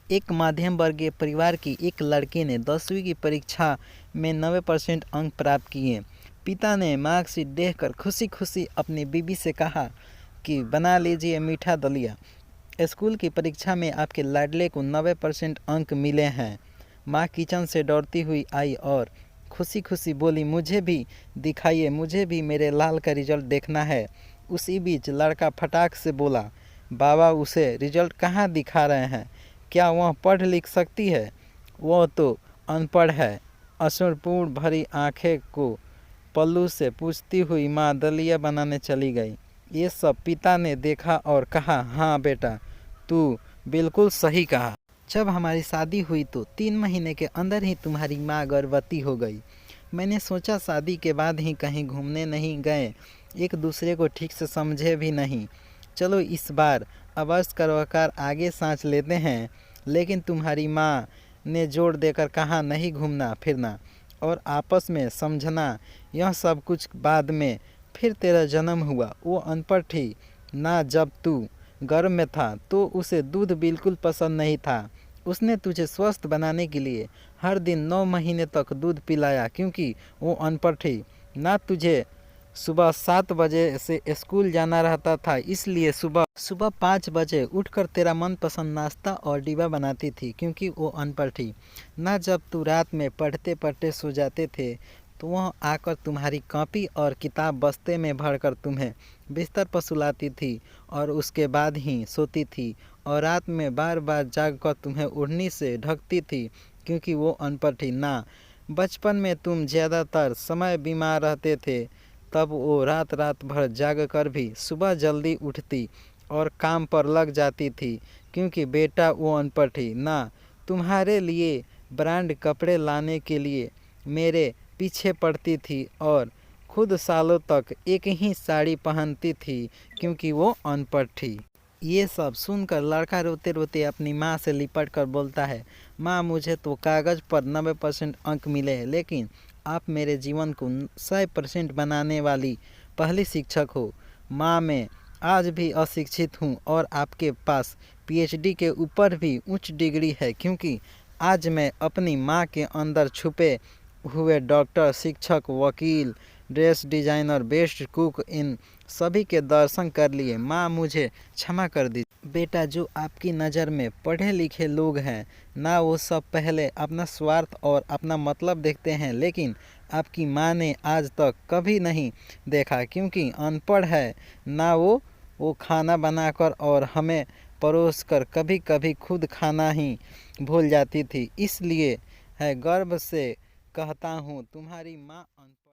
एक मध्यम वर्गीय परिवार की एक लड़की ने 10वीं की परीक्षा में 90% अंक प्राप्त किए। पिता ने मार्कशीट देखकर खुशी खुशी अपनी बीबी से कहा कि बना लीजिए मीठा दलिया। स्कूल की परीक्षा में आपके लाडले को 90% अंक मिले हैं। माँ किचन से दौड़ती हुई आई और खुशी खुशी बोली, मुझे भी दिखाइए, मुझे भी मेरे लाल का रिजल्ट देखना है। उसी बीच लड़का फटाक से बोला, बाबा उसे रिजल्ट कहाँ दिखा रहे हैं, क्या वह पढ़ लिख सकती है? वह तो अनपढ़ है। अश्रुपूर्ण भरी आंखें को पल्लू से पूछती हुई माँ दलिया बनाने चली गई। ये सब पिता ने देखा और कहा, हाँ बेटा, तू बिल्कुल सही कहा। जब हमारी शादी हुई तो 3 महीने के अंदर ही तुम्हारी माँ गर्भवती हो गई। मैंने सोचा शादी के बाद ही कहीं घूमने नहीं गए, एक दूसरे को ठीक से समझे भी नहीं। चलो इस बार अवश्य करवाकर आगे सांस लेते हैं। लेकिन तुम्हारी माँ ने जोर देकर कहा, नहीं घूमना फिरना और आपस में समझना, यह सब कुछ बाद में। फिर तेरा जन्म हुआ। वो अनपढ़ थी ना, जब तू गर्भ में था तो उसे दूध बिल्कुल पसंद नहीं था। उसने तुझे स्वस्थ बनाने के लिए हर दिन 9 महीने तक दूध पिलाया, क्योंकि वो अनपढ़ थी ना। तुझे सुबह 7 बजे से स्कूल जाना रहता था, इसलिए सुबह 5 बजे उठकर तेरा मनपसंद नाश्ता और डिब्बा बनाती थी, क्योंकि वो अनपढ़ थी ना। जब तू रात में पढ़ते पढ़ते सो जाते थे तो वह आकर तुम्हारी कॉपी और किताब बस्ते में भरकर तुम्हें बिस्तर पर सुलाती थी और उसके बाद ही सोती थी, और रात में बार बार जागकर तुम्हें ओढ़नी से ढकती थी, क्योंकि वो अनपढ़ थी ना। बचपन में तुम ज़्यादातर समय बीमार रहते थे, तब वो रात रात भर जाग कर भी सुबह जल्दी उठती और काम पर लग जाती थी, क्योंकि बेटा वो अनपढ़ थी ना। तुम्हारे लिए ब्रांड कपड़े लाने के लिए मेरे पीछे पड़ती थी और खुद सालों तक एक ही साड़ी पहनती थी, क्योंकि वो अनपढ़ थी। ये सब सुनकर लड़का रोते रोते अपनी माँ से लिपट कर बोलता है, माँ मुझे तो कागज़ पर 90% अंक मिले हैं, लेकिन आप मेरे जीवन को 100% बनाने वाली पहली शिक्षक हो। माँ, मैं आज भी अशिक्षित हूँ और आपके पास पीएचडी के ऊपर भी उच्च डिग्री है, क्योंकि आज मैं अपनी माँ के अंदर छुपे हुए डॉक्टर, शिक्षक, वकील, ड्रेस डिज़ाइनर, बेस्ट कुक, इन सभी के दर्शन कर लिए। माँ मुझे क्षमा कर दीजिए। बेटा, जो आपकी नज़र में पढ़े लिखे लोग हैं ना, वो सब पहले अपना स्वार्थ और अपना मतलब देखते हैं, लेकिन आपकी माँ ने आज तक कभी नहीं देखा, क्योंकि अनपढ़ है ना। वो खाना बनाकर और हमें परोस कर कभी कभी खुद खाना ही भूल जाती थी। इसलिए है गर्व से कहता हूँ, तुम्हारी माँ अनपढ़